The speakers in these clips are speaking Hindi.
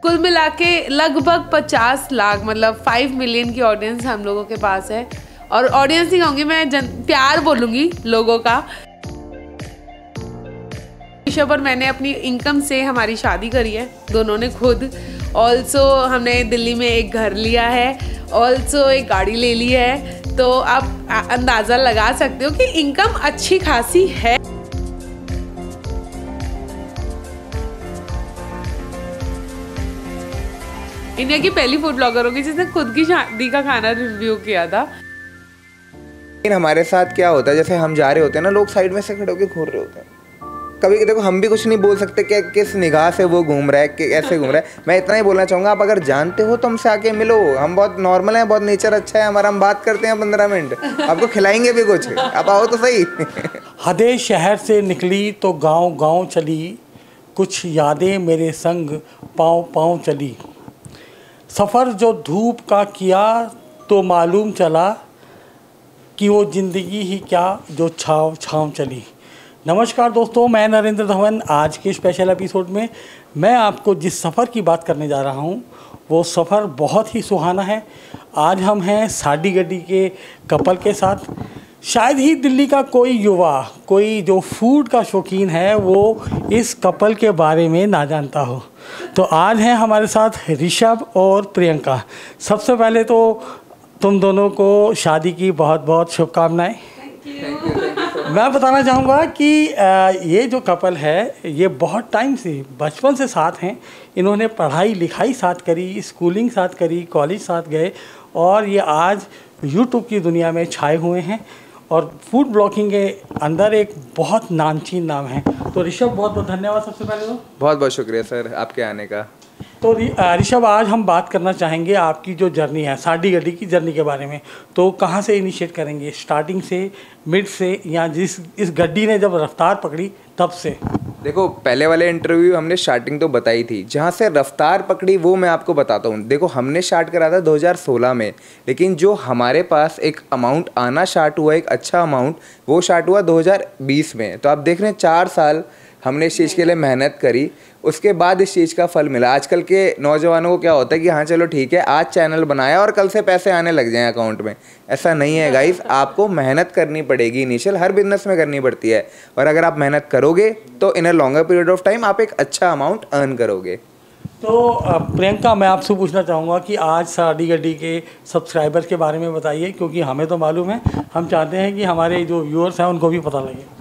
कुल मिला के लगभग 50 लाख मतलब 5 मिलियन की ऑडियंस हम लोगों के पास है। और ऑडियंस नहीं कहूँगी मैं, प्यार बोलूँगी लोगों का। ऋषभ और मैंने अपनी इनकम से हमारी शादी करी है, दोनों ने खुद। ऑल्सो हमने दिल्ली में एक घर लिया है, ऑल्सो एक गाड़ी ले ली है। तो आप अंदाज़ा लगा सकते हो कि इनकम अच्छी खासी है। इंडिया की पहली फूड ब्लॉगर होगी जिसने खुद की शादी का खाना रिव्यू किया था। लेकिन हमारे साथ क्या होता है, जैसे हम जा रहे होते हैं ना, लोग साइड में से खड़े होकर घूर रहे होते हैं। कभी देखो हम भी कुछ नहीं बोल सकते कि किस निगाह से वो घूम रहा है, कि कैसे घूम रहा है। मैं इतना ही बोलना चाहूँगा, आप अगर जानते हो तो हमसे आके मिलो। हम बहुत नॉर्मल हैं, बहुत नेचर अच्छा है हमारा, हम बात करते हैं 15 मिनट, आपको खिलाएंगे भी कुछ, आप आओ तो सही। हदे शहर से निकली तो गांव गांव चली, कुछ यादें मेरे संग पाँव पाँव चली। सफ़र जो धूप का किया तो मालूम चला कि वो ज़िंदगी ही क्या जो छाँव छाँव चली। नमस्कार दोस्तों, मैं नरेंद्र धवन। आज के स्पेशल एपिसोड में मैं आपको जिस सफ़र की बात करने जा रहा हूँ वो सफ़र बहुत ही सुहाना है। आज हम हैं साडी गड्डी के कपल के साथ। शायद ही दिल्ली का कोई युवा, कोई जो फूड का शौकीन है, वो इस कपल के बारे में ना जानता हो। तो आज हैं हमारे साथ ऋषभ और प्रियंका। सबसे पहले तो तुम दोनों को शादी की बहुत बहुत शुभकामनाएं। मैं बताना चाहूँगा कि ये जो कपल है ये बहुत टाइम से, बचपन से साथ हैं। इन्होंने पढ़ाई लिखाई साथ करी, स्कूलिंग साथ करी, कॉलेज साथ गए और ये आज यूट्यूब की दुनिया में छाए हुए हैं और फूड ब्लॉगिंग के अंदर एक बहुत नामचीन नाम है। तो ऋषभ बहुत बहुत धन्यवाद सबसे पहले तो। बहुत बहुत शुक्रिया सर आपके आने का। तो ऋषभ, आज हम बात करना चाहेंगे आपकी जो जर्नी है, साडी गड्डी की जर्नी के बारे में। तो कहाँ से इनिशिएट करेंगे, स्टार्टिंग से, मिड से, या इस गड्डी ने जब रफ्तार पकड़ी तब से? देखो, पहले वाले इंटरव्यू हमने स्टार्टिंग तो बताई थी, जहाँ से रफ्तार पकड़ी वो मैं आपको बताता हूँ। देखो, हमने स्टार्ट करा था 2016 में, लेकिन जो हमारे पास एक अमाउंट आना स्टार्ट हुआ, एक अच्छा अमाउंट, वो स्टार्ट हुआ 2020 में। तो आप देख रहे हैं 4 साल हमने इस चीज़ के लिए मेहनत करी, उसके बाद इस चीज़ का फल मिला। आजकल के नौजवानों को क्या होता है कि हाँ चलो ठीक है, आज चैनल बनाया और कल से पैसे आने लग जाएं अकाउंट में। ऐसा नहीं है गाइस, आपको मेहनत करनी पड़ेगी। इनिशियल हर बिजनेस में करनी पड़ती है, और अगर आप मेहनत करोगे तो in a longer period of time आप एक अच्छा अमाउंट अर्न करोगे। तो प्रियंका, मैं आपसे पूछना चाहूँगा कि आज साडी गड्डी के सब्सक्राइबर्स के बारे में बताइए, क्योंकि हमें तो मालूम है, हम चाहते हैं कि हमारे जो व्यूअर्स हैं उनको भी पता लगे।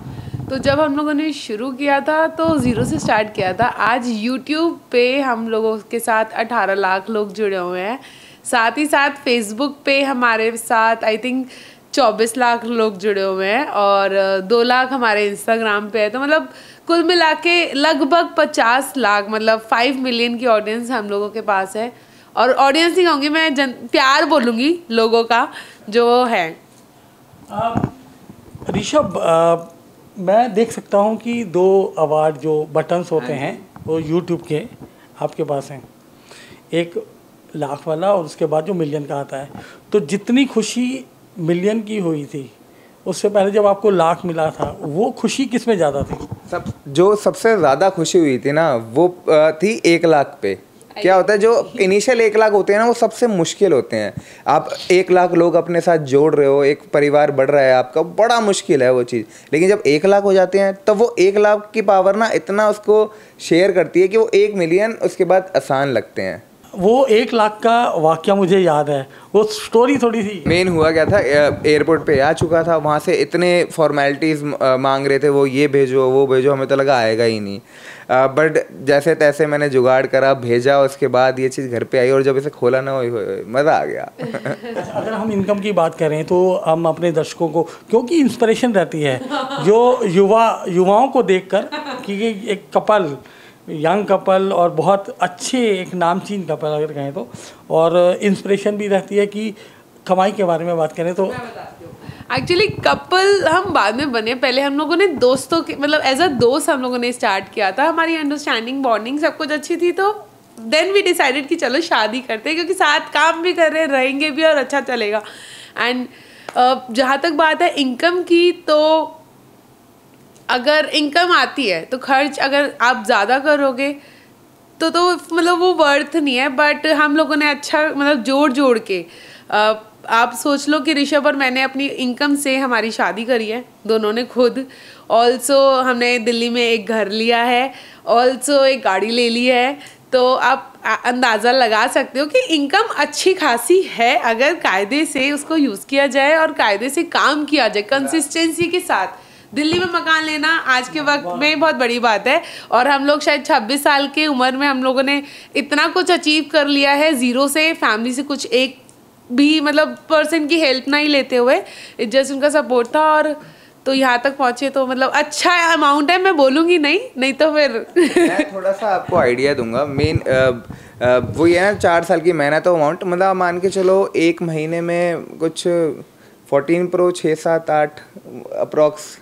तो जब हम लोगों ने शुरू किया था तो 0 से स्टार्ट किया था। आज YouTube पे हम लोगों के साथ 18 लाख लोग जुड़े हुए हैं। साथ ही साथ Facebook पे हमारे साथ आई थिंक 24 लाख लोग जुड़े हुए हैं, और 2 लाख हमारे Instagram पे है। तो मतलब कुल मिला के लगभग 50 लाख मतलब 5 मिलियन की ऑडियंस हम लोगों के पास है। और ऑडियंस नहीं कहूँगी मैं, प्यार बोलूँगी लोगों का जो है। ऋषभ, मैं देख सकता हूँ कि 2 अवार्ड जो बटन्स होते हैं वो YouTube के आपके पास हैं, एक लाख वाला और उसके बाद जो मिलियन का आता है। तो जितनी खुशी मिलियन की हुई थी, उससे पहले जब आपको लाख मिला था, वो खुशी किस में ज़्यादा थी? जो सबसे ज़्यादा खुशी हुई थी ना, वो थी 1 लाख पे। क्या होता है, जो इनिशियल 1 लाख होते हैं ना, वो सबसे मुश्किल होते हैं। आप 1 लाख लोग अपने साथ जोड़ रहे हो, एक परिवार बढ़ रहा है आपका, बड़ा मुश्किल है वो चीज़। लेकिन जब 1 लाख हो जाते हैं तब वो 1 लाख की पावर ना इतना उसको शेयर करती है कि वो 1 मिलियन उसके बाद आसान लगते हैं। वो 1 लाख का वाकया मुझे याद है, वो स्टोरी थोड़ी सी। मेन हुआ क्या था, एयरपोर्ट पे आ चुका था, वहाँ से इतने फॉर्मेलिटीज़ मांग रहे थे, वो ये भेजो वो भेजो, हमें तो लगा आएगा ही नहीं। बट जैसे तैसे मैंने जुगाड़ करा, भेजा, उसके बाद ये चीज़ घर पे आई, और जब इसे खोला ना, मज़ा आ गया। अगर हम इनकम की बात करें तो हम अपने दर्शकों को, क्योंकि इंस्पिरेशन रहती है जो युवाओं को देखकर कि एक कपल, यंग कपल और बहुत अच्छे एक नामचीन कपल अगर कहें तो, और इंस्पिरेशन भी रहती है कि कमाई के बारे में बात करें तो। एक्चुअली कपल हम बाद में बने, पहले हम लोगों ने दोस्तों के मतलब एज अ दोस्त हम लोगों ने स्टार्ट किया था। हमारी अंडरस्टैंडिंग, बॉन्डिंग सब कुछ अच्छी थी, तो देन वी डिसाइडेड कि चलो शादी करते हैं, क्योंकि साथ काम भी कर रहे रहेंगे भी और अच्छा चलेगा। एंड जहाँ तक बात है इनकम की, तो अगर इनकम आती है तो खर्च अगर आप ज़्यादा करोगे तो मतलब वो वर्थ नहीं है, बट हम लोगों ने अच्छा मतलब जोड़ के आप सोच लो कि ऋषभ और मैंने अपनी इनकम से हमारी शादी करी है दोनों ने खुद। ऑल्सो हमने दिल्ली में एक घर लिया है, ऑल्सो एक गाड़ी ले ली है। तो आप अंदाज़ा लगा सकते हो कि इनकम अच्छी खासी है अगर कायदे से उसको यूज़ किया जाए और कायदे से काम किया जाए कंसिस्टेंसी के साथ। दिल्ली में मकान लेना आज के वक्त में बहुत बड़ी बात है, और हम लोग शायद 26 साल की उम्र में हम लोगों ने इतना कुछ अचीव कर लिया है ज़ीरो से, फैमिली से कुछ एक भी मतलब पर्सन की हेल्प नहीं लेते हुए, जस्ट उनका सपोर्ट था और तो यहाँ तक पहुँचे। तो मतलब अच्छा अमाउंट है, मैं बोलूँगी नहीं तो फिर मैं थोड़ा सा आपको आइडिया दूंगा। मेन वो ये ना 4 साल की मेहनत तो अमाउंट मतलब मान के चलो एक महीने में कुछ 14 प्रो 6 7 8 अप्रॉक्स।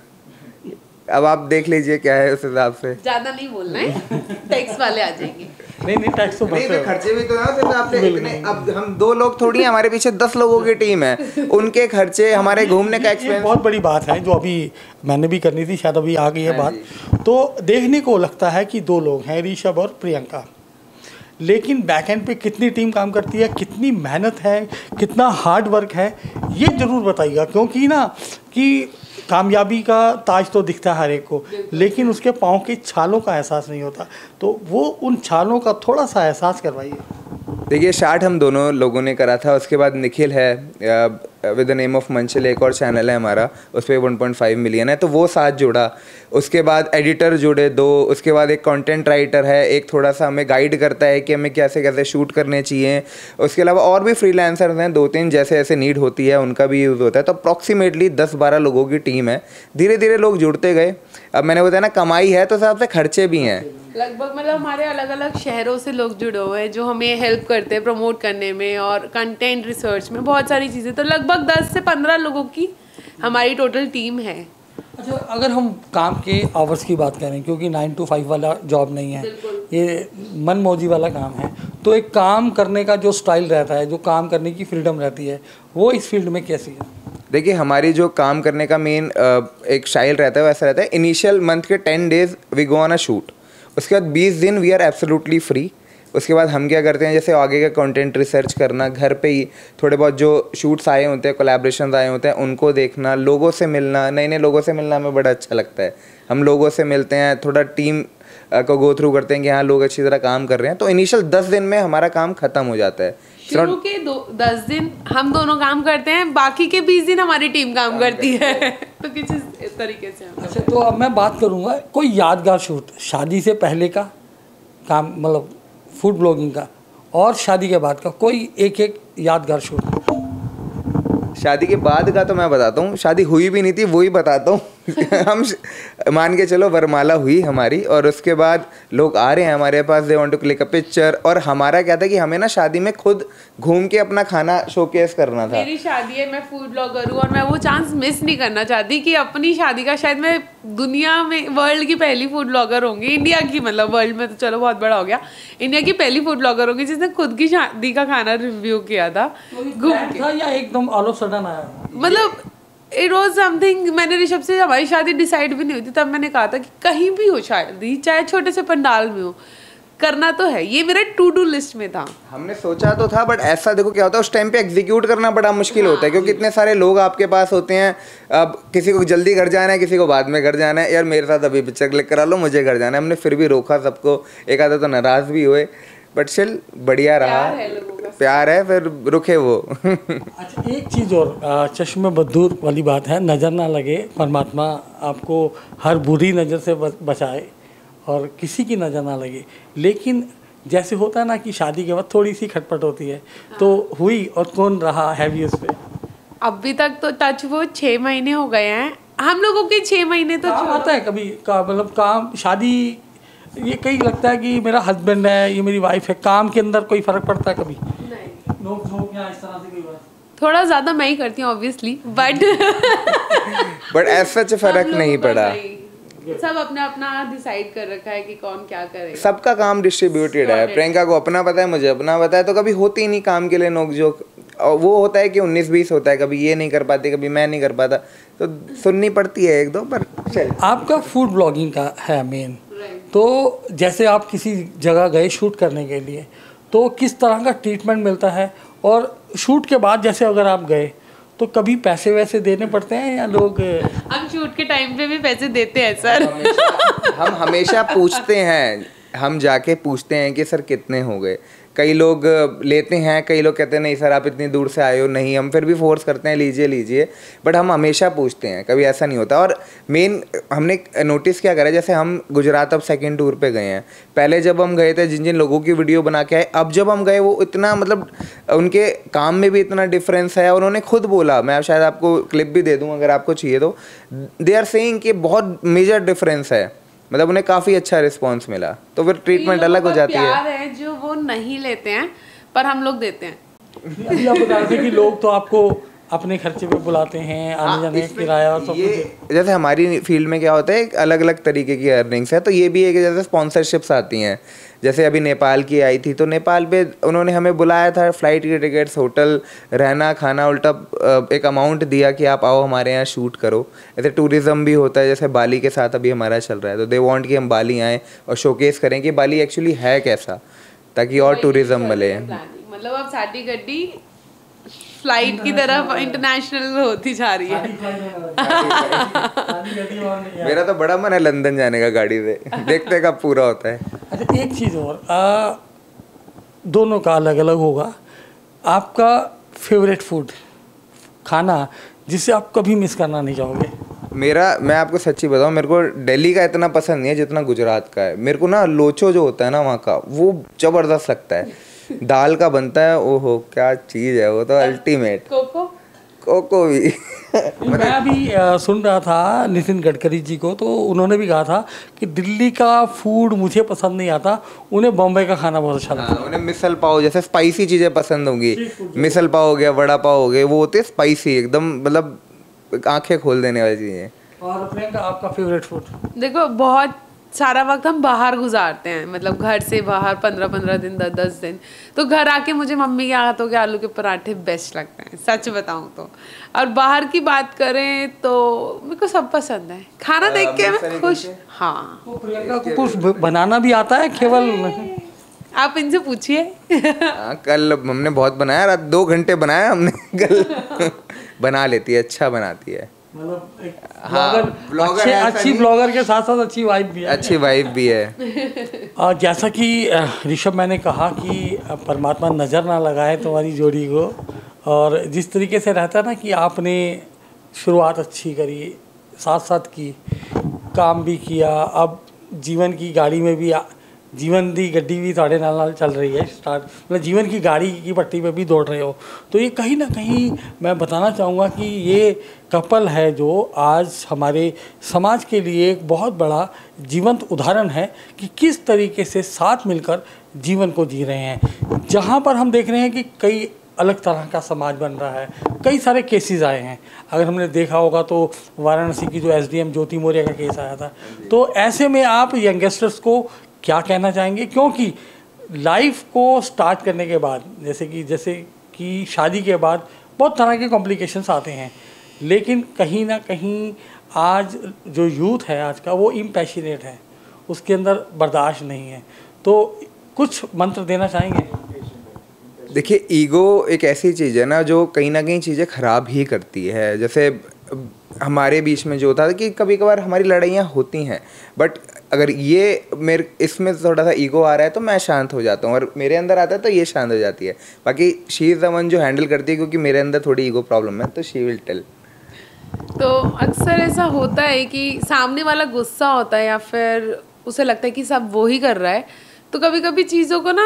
अब आप देख लीजिए क्या है उस हिसाब से। ज़्यादा नहीं बोलना है, टैक्स वाले आ जाएंगे। नहीं टैक्स तो नहीं, खर्चे भी तो ना उस हिसाब से। इतने अब हम 2 लोग थोड़ी हैं, हमारे पीछे 10 लोगों की टीम है, उनके खर्चे, हमारे घूमने का एक्सपेंस। बहुत बड़ी बात है जो अभी मैंने भी करनी थी, शायद अभी आ गई है बात। तो देखने को लगता है कि 2 लोग हैं, ऋषभ और प्रियंका, लेकिन बैक एंड पे कितनी टीम काम करती है, कितनी मेहनत है, कितना हार्ड वर्क है, ये ज़रूर बताइएगा। क्योंकि ना कि कामयाबी का ताज तो दिखता है हर एक को, लेकिन उसके पाँव की छालों का एहसास नहीं होता। तो वो उन छालों का थोड़ा सा एहसास करवाइए। देखिए शार्ट हम दोनों लोगों ने करा था, उसके बाद निखिल है विद द नेम ऑफ मंचल, एक और चैनल है हमारा, उस पर 1.5 मिलियन है, तो वो साथ जुड़ा। उसके बाद एडिटर जुड़े 2, उसके बाद एक कंटेंट राइटर है, एक थोड़ा सा हमें गाइड करता है कि हमें कैसे कैसे शूट करने चाहिए। उसके अलावा और भी फ्रीलांसर्स हैं 2-3, जैसे ऐसे नीड होती है उनका भी यूज़ होता है। तो अप्रॉक्सीमेटली 10-12 लोगों की टीम है। धीरे धीरे लोग जुड़ते गए। अब मैंने बताया ना कमाई है तो साथ से खर्चे भी हैं। लगभग मतलब हमारे अलग अलग शहरों से लोग जुड़े हुए हैं जो हमें हेल्प करते हैं प्रमोट करने में और कंटेंट रिसर्च में, बहुत सारी चीज़ें। तो लगभग 10 से 15 लोगों की हमारी टोटल टीम है। अच्छा, अगर हम काम के आवर्स की बात करें, क्योंकि 9 to 5 वाला जॉब नहीं है, ये मनमौजी वाला काम है, तो एक काम करने का जो स्टाइल रहता है, जो काम करने की फ्रीडम रहती है, वो इस फील्ड में कैसी है? देखिए हमारी जो काम करने का मेन एक स्टाइल रहता है वैसा रहता है। इनिशियल मंथ के 10 days we go on a shoot, उसके बाद 20 दिन वी आर एब्सोल्युटली फ्री। उसके बाद हम क्या करते हैं, जैसे आगे का कंटेंट रिसर्च करना, घर पे ही थोड़े बहुत जो शूट्स आए होते हैं, कोलैबोरेशंस आए होते हैं, उनको देखना, लोगों से मिलना, नए नए लोगों से मिलना हमें बड़ा अच्छा लगता है। हम लोगों से मिलते हैं, थोड़ा टीम को गो थ्रू करते हैं कि हाँ लोग अच्छी तरह काम कर रहे हैं। तो इनिशियल 10 दिन में हमारा काम ख़त्म हो जाता है। शुरू के 10 दिन हम दोनों काम करते हैं, बाकी के 20 दिन हमारी टीम काम करती है। तो किस तरीके से। अच्छा, तो अब मैं बात करूँगा कोई यादगार शूट, शादी से पहले का काम मतलब फूड ब्लॉगिंग का, और शादी के बाद का कोई एक यादगार शूट। शादी के बाद का तो मैं बताता हूँ, शादी हुई भी नहीं थी वही बताता हूँ। हम मान के चलो वरमाला हुई हमारी, और उसके बाद लोग आ रहे हैं हमारे पास, they want to click a picture. और हमारा क्या था कि हमें ना शादी में खुद घूम के अपना खाना शोकेस करना था। मेरी शादी है, मैं फूड ब्लॉगर हूँ, और मैं वो चांस मिस नहीं करना चाहती कि अपनी शादी का, शायद मैं दुनिया में वर्ल्ड की पहली फूड ब्लॉगर होंगी, इंडिया की, मतलब वर्ल्ड में तो चलो बहुत बड़ा हो गया, इंडिया की पहली फूड ब्लॉगर होंगी जिसने खुद की शादी का खाना रिव्यू किया था। था या एकदम ऑल ऑफ सडन आया? मतलब इट वॉज समथिंग, मैंने ऋषभ से हमारी शादी डिसाइड भी नहीं हुई थी, तब मैंने कहा था कि कहीं भी हो शादी, चाहे छोटे से पंडाल में हो, करना तो है। ये मेरे टू डू लिस्ट में था। हमने सोचा तो था, बट ऐसा देखो क्या होता है उस टाइम पे एग्जीक्यूट करना बड़ा मुश्किल होता है, क्योंकि इतने सारे लोग आपके पास होते हैं। अब किसी को जल्दी घर जाना है, किसी को बाद में घर जाना है, यार मेरे साथ अभी पिक्चर क्लिक करा लो, मुझे घर जाना है। हमने फिर भी रोका सबको, एक आधा तो नाराज़ भी हुए, बट स्टिल बढ़िया रहा, प्यार है, फिर रुके वो। अच्छा, एक चीज़ और, चश्मे बदूर वाली बात है, नज़र ना लगे, परमात्मा आपको हर बुरी नज़र से बचाए और किसी की नज़र ना लगे। लेकिन जैसे होता है ना कि शादी के बाद थोड़ी सी खटपट होती है, तो हुई, और कौन रहा हैवी उस पे? अभी तक तो टच वो 6 महीने हो गए हैं हम लोगों के। 6 महीने तो आता है कभी का, मतलब काम शादी ये कहीं लगता है कि मेरा हस्बैंड है, ये मेरी वाइफ है, काम के अंदर कोई फर्क पड़ता है कभी? नहीं, नोक झोंक या इस तरह से कोई बात? थोड़ा ज़्यादा मैं ही करती हूँ ऑब्वियसली, बट ऐसा सच फर्क नहीं पड़ा। सब अपना अपना डिसाइड कर रखा है कि कौन क्या करे। सबका काम डिस्ट्रीब्यूटेड है। प्रियंका को अपना पता है, मुझे अपना पता है, तो कभी होती ही नहीं काम के लिए नोकझोंक। और वो होता है कि 19-20 होता है, कभी ये नहीं कर पाती, कभी मैं नहीं कर पाता, तो सुननी पड़ती है 1-2, पर चल। आपका फूड ब्लॉगिंग का है मेन, तो जैसे आप किसी जगह गए शूट करने के लिए, तो किस तरह का ट्रीटमेंट मिलता है, और शूट के बाद जैसे अगर आप गए तो कभी पैसे वैसे देने पड़ते हैं या लोग? हम शूट के टाइम पे भी पैसे देते हैं सर। हम हमेशा पूछते हैं, हम जाके पूछते हैं कि सर कितने हो गए। कई लोग लेते हैं, कई लोग कहते हैं नहीं सर आप इतनी दूर से आए हो, नहीं, हम फिर भी फोर्स करते हैं लीजिए लीजिए, बट हम हमेशा पूछते हैं, कभी ऐसा नहीं होता। और मेन हमने नोटिस क्या करा, जैसे हम गुजरात अब सेकंड टूर पे गए हैं, पहले जब हम गए थे जिन जिन लोगों की वीडियो बना के आए, अब जब हम गए वो इतना मतलब उनके काम में भी इतना डिफरेंस है। उन्होंने खुद बोला, मैं शायद आपको क्लिप भी दे दूँ अगर आपको चाहिए तो, दे आर सेइंग कि बहुत मेजर डिफरेंस है, मतलब उन्हें काफ़ी अच्छा रिस्पांस मिला। तो फिर ट्रीटमेंट अलग हो जाती है जो वो नहीं लेते हैं पर हम लोग देते हैं। अभी आप बता रहे थे कि लोग तो आपको अपने खर्चे पे बुलाते हैं, आने जाने का किराया और सब कुछ। जैसे हमारी फील्ड में क्या होता है, अलग अलग तरीके की अर्निंग्स है, तो ये भी है कि जैसे स्पॉन्सरशिप्स आती हैं। जैसे अभी नेपाल की आई थी, तो नेपाल पे उन्होंने हमें बुलाया था, फ्लाइट की टिकट्स, होटल, रहना खाना, उल्टा एक अमाउंट दिया कि आप आओ हमारे यहाँ शूट करो। ऐसे टूरिज़्म भी होता है, जैसे बाली के साथ अभी हमारा चल रहा है, तो दे वांट कि हम बाली आएँ और शोकेस करें कि बाली एक्चुअली है कैसा, ताकि और टूरिज़्म मिले। मतलब अब साडी गड्डी फ्लाइट की तरफ इंटरनेशनल होती जा रही है। मेरा तो बड़ा मन है लंदन जाने का गाड़ी से, देखते हैं कब पूरा होता है। अच्छा एक चीज़ और, दोनों का अलग अलग होगा, आपका फेवरेट फूड खाना जिसे आप कभी मिस करना नहीं चाहोगे? मैं आपको सच्ची बताऊं, मेरे को दिल्ली का इतना पसंद नहीं है जितना गुजरात का है। मेरे को ना लोचो जो होता है ना वहाँ का, वो ज़बरदस्त लगता है। दाल का बनता है, ओहो क्या चीज़ है वो, तो अल्टीमेट। कोको भी मैं अभी सुन रहा था नितिन गडकरी जी को, तो उन्होंने भी कहा था कि दिल्ली का फूड मुझे पसंद नहीं आता, उन्हें बॉम्बे का खाना बहुत अच्छा लगता है। उन्हें मिसल पाव जैसे स्पाइसी चीज़ें पसंद होंगी, मिसल पाव हो गया, वड़ा पाव हो गए, वो होते स्पाइसी एकदम, मतलब आंखें खोल देने वाली चीज़ें। और प्रियंका आपका फेवरेट फूड? देखो बहुत सारा वक्त हम बाहर गुजारते हैं, मतलब घर से बाहर 15-15 दिन 10-10 दिन, तो घर आके मुझे मम्मी के हाथों के आलू के पराठे बेस्ट लगते हैं, सच बताऊं तो। और बाहर की बात करें तो मेरे को सब पसंद है, खाना देख के मैं खुश। हाँ, तो प्रियंका को कुछ बनाना भी आता है केवल? आप इनसे पूछिए। कल हमने बहुत बनाया, रात 2 घंटे बनाया हमने कल। बना लेती है, अच्छा बनाती है, मतलब एक ब्लॉगर अच्छी ब्लॉगर के साथ साथ अच्छी वाइफ भी है। अच्छी वाइफ भी है। और जैसा कि ऋषभ मैंने कहा कि परमात्मा नज़र ना लगाए तुम्हारी जोड़ी को, और जिस तरीके से रहता है ना कि आपने शुरुआत अच्छी करी, साथ साथ की, काम भी किया, अब जीवन की गाड़ी में भी जीवन दी गड्डी भी साढ़े नाल चल रही है, स्टार्ट मतलब जीवन की गाड़ी की पट्टी पे भी दौड़ रहे हो। तो ये कहीं ना कहीं मैं बताना चाहूँगा कि ये कपल है जो आज हमारे समाज के लिए एक बहुत बड़ा जीवंत उदाहरण है कि किस तरीके से साथ मिलकर जीवन को जी रहे हैं। जहाँ पर हम देख रहे हैं कि कई अलग तरह का समाज बन रहा है, कई सारे केसेस आए हैं। अगर हमने देखा होगा तो वाराणसी की जो एसडीएम ज्योति मौर्य का केस आया था। तो ऐसे में आप यंगस्टर्स को क्या कहना चाहेंगे, क्योंकि लाइफ को स्टार्ट करने के बाद जैसे कि शादी के बाद बहुत तरह के कॉम्प्लिकेशंस आते हैं, लेकिन कहीं ना कहीं आज जो यूथ है आज का वो इम्पैशनेट है, उसके अंदर बर्दाश्त नहीं है। तो कुछ मंत्र देना चाहेंगे? देखिए, ईगो एक ऐसी चीज़ है ना जो कहीं ना कहीं चीज़ें ख़राब ही करती है। जैसे हमारे बीच में जो होता है कि कभी कभार हमारी लड़ाइयाँ होती हैं, बट अगर ये मेरे इसमें थोड़ा सा ईगो आ रहा है तो मैं शांत हो जाता हूँ, और मेरे अंदर आता है तो ये शांत हो जाती है। बाकी शी इज़ द वन जो हैंडल करती है, क्योंकि मेरे अंदर थोड़ी ईगो प्रॉब्लम है, तो शी विल टेल। तो अक्सर ऐसा होता है कि सामने वाला गुस्सा होता है या फिर उसे लगता है कि सब वो ही कर रहा है, तो कभी कभी चीज़ों को ना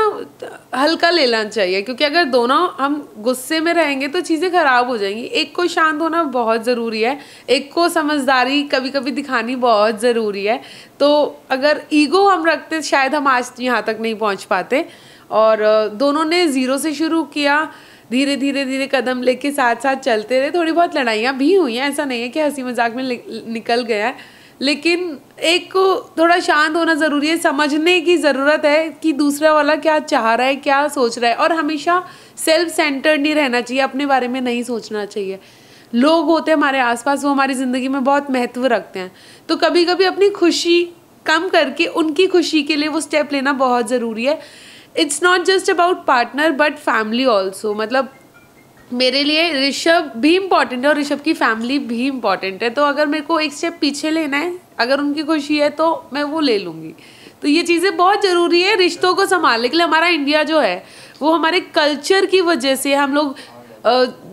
हल्का ले लेना चाहिए, क्योंकि अगर दोनों हम गुस्से में रहेंगे तो चीज़ें ख़राब हो जाएंगी। एक को शांत होना बहुत ज़रूरी है, एक को समझदारी कभी कभी दिखानी बहुत ज़रूरी है। तो अगर ईगो हम रखते शायद हम आज यहाँ तक नहीं पहुँच पाते। और दोनों ने ज़ीरो से शुरू किया, धीरे धीरे कदम लेके साथ साथ चलते रहे। थोड़ी बहुत लड़ाइयाँ भी हुई हैं, ऐसा नहीं है कि हंसी मजाक में निकल गया है, लेकिन एक को थोड़ा शांत होना ज़रूरी है, समझने की ज़रूरत है कि दूसरा वाला क्या चाह रहा है, क्या सोच रहा है। और हमेशा सेल्फ सेंटर्ड नहीं रहना चाहिए, अपने बारे में नहीं सोचना चाहिए। लोग होते हैं हमारे आसपास, वो हमारी ज़िंदगी में बहुत महत्व रखते हैं, तो कभी कभी अपनी खुशी कम करके उनकी खुशी के लिए वो स्टेप लेना बहुत ज़रूरी है. It's not just about partner but family also. मतलब मेरे लिए ऋषभ भी इम्पॉर्टेंट है और ऋषभ की फैमिली भी इम्पॉर्टेंट है. तो अगर मेरे को एक स्टेप पीछे लेना है, अगर उनकी खुशी है तो मैं वो ले लूँगी. तो ये चीज़ें बहुत ज़रूरी है रिश्तों को संभालने के लिए. हमारा इंडिया जो है वो हमारे कल्चर की वजह से, हम लोग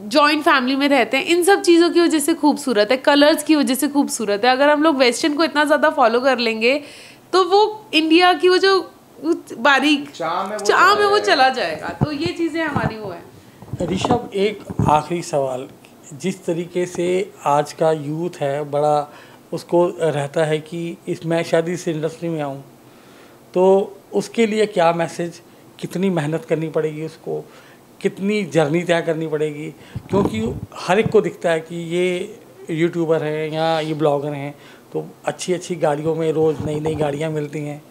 जॉइंट फैमिली में रहते हैं, इन सब चीज़ों की वजह से खूबसूरत है, कलर्स की वजह से खूबसूरत है. अगर हम लोग वेस्टर्न को इतना ज़्यादा फॉलो कर लेंगे तो वो इंडिया की वो जो बारीक चाम है वो चला जाएगा. तो ये चीज़ें हमारी वो है. ऋषभ, एक आखिरी सवाल. जिस तरीके से आज का यूथ है, बड़ा उसको रहता है कि मैं शायद इस इंडस्ट्री में आऊँ, तो उसके लिए क्या मैसेज, कितनी मेहनत करनी पड़ेगी उसको, कितनी जर्नी तय करनी पड़ेगी? क्योंकि हर एक को दिखता है कि ये यूट्यूबर हैं या ये ब्लॉगर हैं तो अच्छी अच्छी गाड़ियों में रोज़ नई नई गाड़ियाँ मिलती हैं,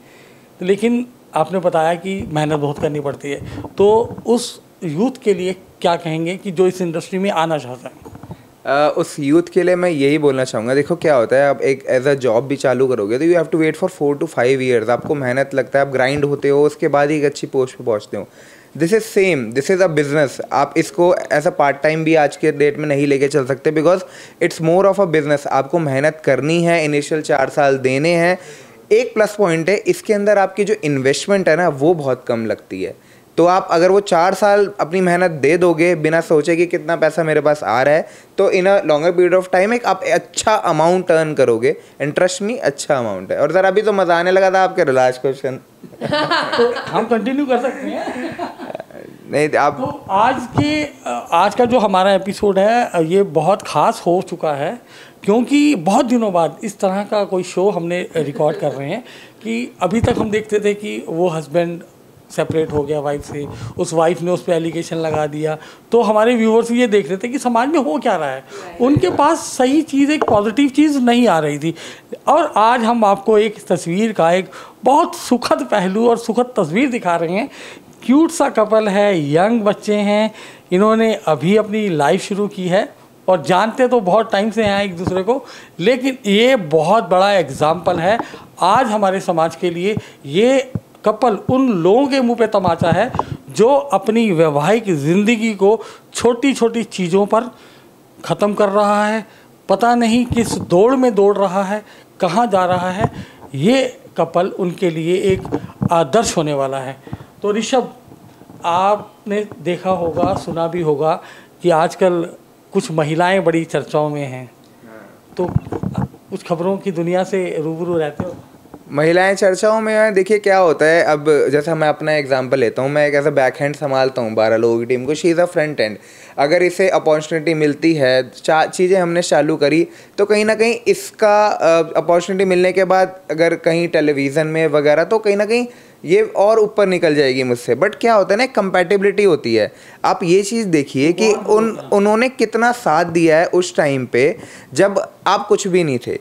तो लेकिन आपने बताया कि मेहनत बहुत करनी पड़ती है. तो उस यूथ के लिए क्या कहेंगे कि जो इस इंडस्ट्री में आना चाहता है? उस यूथ के लिए मैं यही बोलना चाहूँगा. देखो क्या होता है, आप एक एज अ जॉब भी चालू करोगे तो you have to wait for 4 to 5 years. आपको मेहनत लगता है, आप ग्राइंड होते हो, उसके बाद ही एक अच्छी पोस्ट पे पहुँचते हो. This is same, this is a business. आप इसको एज अ पार्ट टाइम भी आज के डेट में नहीं लेके चल सकते, because it's more of a business. आपको मेहनत करनी है, इनिशियल 4 साल देने हैं. एक प्लस पॉइंट है इसके अंदर, आपकी जो इन्वेस्टमेंट है ना वो बहुत कम लगती है. तो आप अगर वो 4 साल अपनी मेहनत दे दोगे बिना सोचे कि कितना पैसा मेरे पास आ रहा है, तो in a longer period of time एक आप अच्छा अमाउंट अर्न करोगे. इंटरेस्ट में अच्छा अमाउंट है. और ज़रा अभी तो मज़ा आने लगा था आपके लास्ट क्वेश्चन. तो हम कंटिन्यू कर सकते हैं. नहीं आप तो आज का जो हमारा एपिसोड है ये बहुत ख़ास हो चुका है, क्योंकि बहुत दिनों बाद इस तरह का कोई शो हमने रिकॉर्ड कर रहे हैं. कि अभी तक हम देखते थे कि वो हस्बैंड सेपरेट हो गया वाइफ से, उस वाइफ ने उस पर एलिगेशन लगा दिया, तो हमारे व्यूवर्स ये देख रहे थे कि समाज में हो क्या रहा है. उनके पास सही चीज़, एक पॉजिटिव चीज़ नहीं आ रही थी. और आज हम आपको एक तस्वीर का एक बहुत सुखद पहलू और सुखद तस्वीर दिखा रहे हैं. क्यूट सा कपल है, यंग बच्चे हैं, इन्होंने अभी अपनी लाइफ शुरू की है और जानते तो बहुत टाइम से हैं एक दूसरे को, लेकिन ये बहुत बड़ा एग्जाम्पल है आज हमारे समाज के लिए. ये कपल उन लोगों के मुंह पे तमाचा है जो अपनी वैवाहिक ज़िंदगी को छोटी छोटी चीज़ों पर ख़त्म कर रहा है. पता नहीं किस दौड़ में दौड़ रहा है, कहाँ जा रहा है. ये कपल उनके लिए एक आदर्श होने वाला है. तो ऋषभ, आपने देखा होगा, सुना भी होगा कि आजकल कुछ महिलाएं बड़ी चर्चाओं में हैं, तो कुछ खबरों की दुनिया से रूबरू रहते हो? महिलाएं चर्चाओं में हैं. देखिए क्या होता है, अब जैसे मैं अपना एग्जांपल लेता हूँ. मैं एक ऐसा बैक हैंड संभालता हूँ 12 लोगों की टीम को. She is a front end. अगर इसे अपॉर्चुनिटी मिलती है, चीज़ें हमने चालू करी, तो कहीं ना कहीं इसका अपॉर्चुनिटी मिलने के बाद अगर कहीं टेलीविज़न में वगैरह, तो कहीं ना कहीं ये और ऊपर निकल जाएगी मुझसे. बट क्या होता है ना, कंपैटिबिलिटी होती है. आप ये चीज़ देखिए कि उन्होंने कितना साथ दिया है उस टाइम पे जब आप कुछ भी नहीं थे.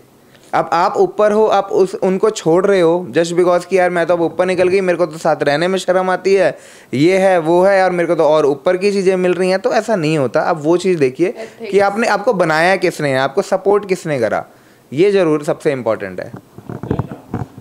अब आप ऊपर हो, आप उनको छोड़ रहे हो जस्ट बिकॉज कि यार मैं तो अब ऊपर निकल गई, मेरे को तो साथ रहने में शर्म आती है, ये है वो है, और मेरे को तो और ऊपर की चीज़ें मिल रही हैं. तो ऐसा नहीं होता. आप वो चीज़ देखिए कि आपको बनाया किसने है, आपको सपोर्ट किसने करा. ये ज़रूर सबसे इम्पोर्टेंट है.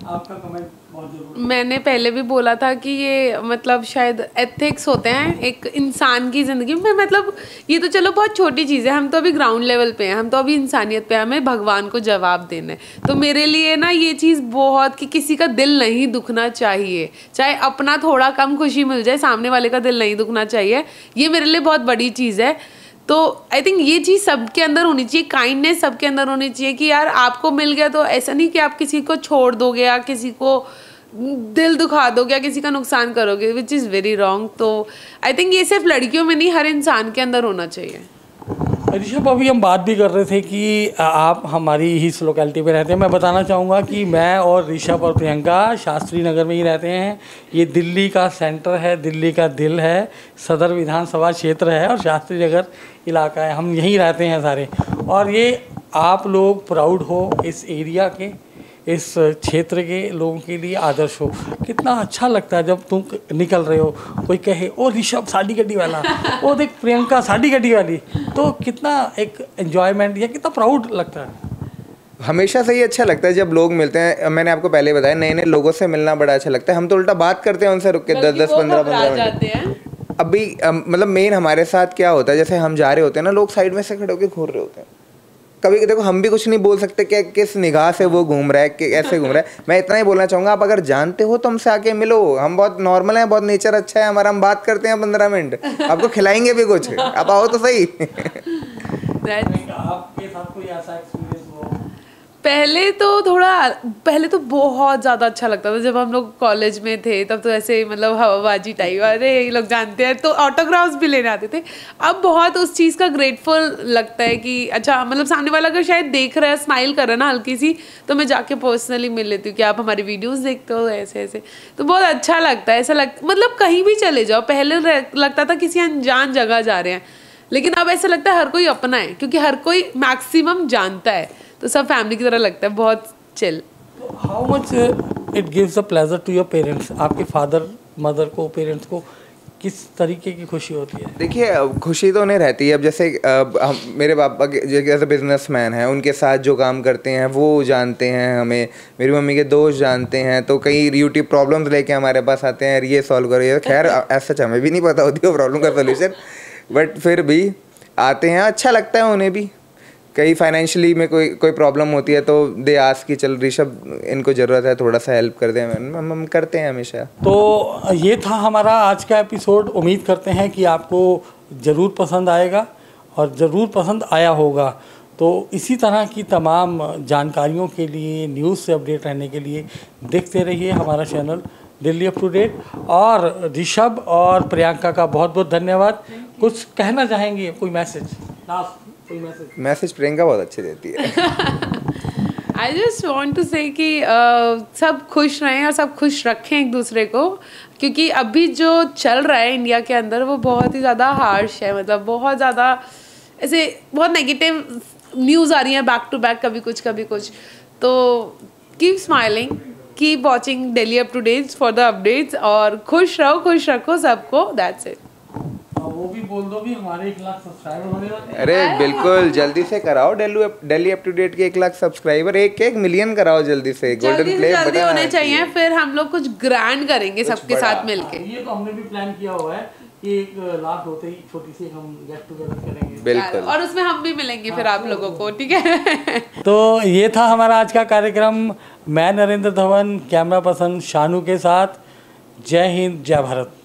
आपका कमेंट बहुत जरूरी. मैंने पहले भी बोला था कि ये मतलब शायद एथिक्स होते हैं एक इंसान की ज़िंदगी में. मतलब ये तो चलो बहुत छोटी चीज़ है, हम तो अभी ग्राउंड लेवल पे हैं, हम तो अभी इंसानियत पे हैं, हमें भगवान को जवाब देना है. तो मेरे लिए ना ये चीज़ बहुत, कि किसी का दिल नहीं दुखना चाहिए, चाहे अपना थोड़ा कम खुशी मिल जाए, सामने वाले का दिल नहीं दुखना चाहिए. ये मेरे लिए बहुत बड़ी चीज़ है. तो आई थिंक ये चीज़ सबके अंदर होनी चाहिए, काइंडनेस सबके अंदर होनी चाहिए कि यार आपको मिल गया तो ऐसा नहीं कि आप किसी को छोड़ दोगे या किसी को दिल दुखा दोगे या किसी का नुकसान करोगे, विच इज़ वेरी रॉन्ग. तो आई थिंक ये सिर्फ लड़कियों में नहीं, हर इंसान के अंदर होना चाहिए. ऋषभ, अभी हम बात भी कर रहे थे कि आप हमारी ही इस लोकेलिटी में रहते हैं. मैं बताना चाहूँगा कि मैं और ऋषभ और प्रियंका शास्त्री नगर में ही रहते हैं. ये दिल्ली का सेंटर है, दिल्ली का दिल है, सदर विधानसभा क्षेत्र है और शास्त्री नगर इलाका है. हम यहीं रहते हैं सारे. और ये आप लोग प्राउड हो इस एरिया के, इस क्षेत्र के लोगों के लिए आदर्श हो. कितना अच्छा लगता है जब तुम निकल रहे हो, कोई कहे ओ ऋषभ साड़ी गड्डी वाला, ओ देख प्रियंका साड़ी गड्डी वाली, तो कितना एक एंजॉयमेंट या कितना प्राउड लगता है. हमेशा से ही अच्छा लगता है जब लोग मिलते हैं। मैंने आपको पहले बताया, नए नए लोगों से मिलना बड़ा अच्छा लगता है। हम तो उल्टा बात करते हैं उनसे रुक के 10-10 15-15 मिनट। अभी मतलब मेन हमारे साथ क्या होता है, जैसे हम जा रहे होते हैं ना, लोग साइड में से खड़े होकर घूर रहे होते हैं। कभी देखो हम भी कुछ नहीं बोल सकते कि किस निगाह से वो घूम रहा है, कि ऐसे घूम रहा है। मैं इतना ही बोलना चाहूँगा, आप अगर जानते हो तो हमसे आके मिलो। हम बहुत नॉर्मल हैं, बहुत नेचर अच्छा है हमारा, हम बात करते हैं 15 मिनट, आपको खिलाएंगे भी कुछ, आप आओ तो सही। आपके साथ कोई ऐसा एक्सपीरियंस हो? पहले तो बहुत ज़्यादा अच्छा लगता था जब हम लोग कॉलेज में थे, तब तो ऐसे मतलब हवाबाजी टाइप, अरे ये लोग जानते हैं, तो ऑटोग्राफ्स भी लेने आते थे। अब बहुत उस चीज़ का ग्रेटफुल लगता है कि अच्छा, मतलब सामने वाला अगर शायद देख रहा है, स्माइल कर रहा है ना हल्की सी, तो मैं जाके पर्सनली मिल लेती हूँ कि आप हमारी वीडियोज़ देखते हो, ऐसे ऐसे। तो बहुत अच्छा लगता है, मतलब कहीं भी चले जाओ। पहले लगता था किसी अनजान जगह जा रहे हैं, लेकिन अब ऐसा लगता है हर कोई अपना है, क्योंकि हर कोई मैक्सिमम जानता है, तो सब फैमिली की तरह लगता है, बहुत chill. How much it gives a pleasure to your parents? आपके फादर मदर को, पेरेंट्स को किस तरीके की खुशी होती है? देखिए, खुशी तो उन्हें रहती है। अब जैसे मेरे पापा जैसे बिजनेसमैन हैं, उनके साथ जो काम करते हैं वो जानते हैं हमें, मेरी मम्मी के दोस्त जानते हैं, तो कई यूट्यूब प्रॉब्लम्स लेके हमारे पास आते हैं, ये सॉल्व करो, ये खैर ऐसा हमें भी नहीं पता होती है प्रॉब्लम का सोल्यूशन, बट फिर भी आते हैं, अच्छा लगता है उन्हें भी। कहीं फाइनेंशियली में कोई प्रॉब्लम होती है तो दे आस्क कि चल ऋषभ, इनको ज़रूरत है, थोड़ा सा हेल्प कर दें, हम करते हैं हमेशा। तो ये था हमारा आज का एपिसोड। उम्मीद करते हैं कि आपको ज़रूर पसंद आएगा और ज़रूर पसंद आया होगा। तो इसी तरह की तमाम जानकारियों के लिए, न्यूज़ से अपडेट रहने के लिए देखते रहिए हमारा channel Delhi up to date. और ऋषभ और प्रियंका का बहुत बहुत धन्यवाद। कुछ कहना चाहेंगे, कोई मैसेज, लास्ट कोई मैसेज? प्रियंका बहुत अच्छी देती है। आई जस्ट वॉन्ट टू से कि सब खुश रहें और सब खुश रखें एक दूसरे को, क्योंकि अभी जो चल रहा है इंडिया के अंदर वो बहुत ही ज़्यादा हार्श है। मतलब बहुत ज़्यादा ऐसे बहुत नेगेटिव न्यूज़ आ रही है बैक टू बैक, कभी कुछ। तो keep smiling, keep watching Delhi up to date for the updates, और खुश रहो, खुश रखो सबको, दैट्स इट। वो भी बोल दो भी, हमारे 1 लाख सब्सक्राइबर होने वाले। अरे बिल्कुल, जल्दी से कराओ दिल्ली अप टू डेट के 1 लाख सब्सक्राइबर, 1 मिलियन कराओ जल्दी से। गोल्डन प्ले जल्दी होने चाहिए, फिर हम लोग कुछ ग्रैंड करेंगे सबके साथ मिलके। ये तो हमने भी प्लान किया हुआ है कि 1 लाख होते ही छोटी सी हम गेट टुगेदर करेंगे। बिल्कुल, और उसमें हम भी मिलेंगे फिर आप लोगों को, ठीक है। तो ये था हमारा आज का कार्यक्रम। मैं नरेंद्र धवन, कैमरा पर्सन शानू के साथ। जय हिंद, जय भारत।